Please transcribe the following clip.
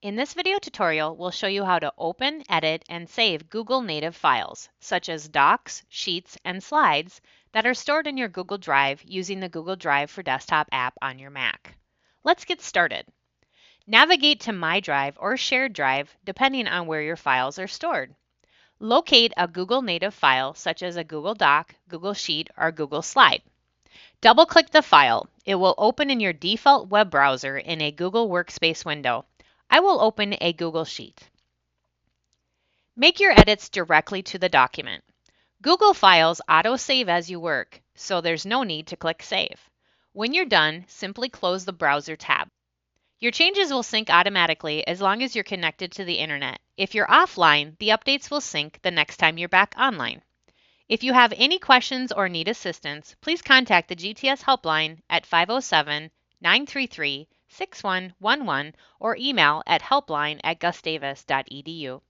In this video tutorial, we'll show you how to open, edit, and save Google native files, such as docs, sheets, and slides that are stored in your Google Drive using the Google Drive for Desktop app on your Mac. Let's get started. Navigate to My Drive or Shared Drive, depending on where your files are stored. Locate a Google native file, such as a Google Doc, Google Sheet, or Google Slide. Double-click the file. It will open in your default web browser in a Google Workspace window. I will open a Google Sheet. Make your edits directly to the document. Google Files auto-save as you work, so there's no need to click Save. When you're done, simply close the Browser tab. Your changes will sync automatically as long as you're connected to the internet. If you're offline, the updates will sync the next time you're back online. If you have any questions or need assistance, please contact the GTS helpline at 507-933-6111 or email at helpline@gustavus.edu.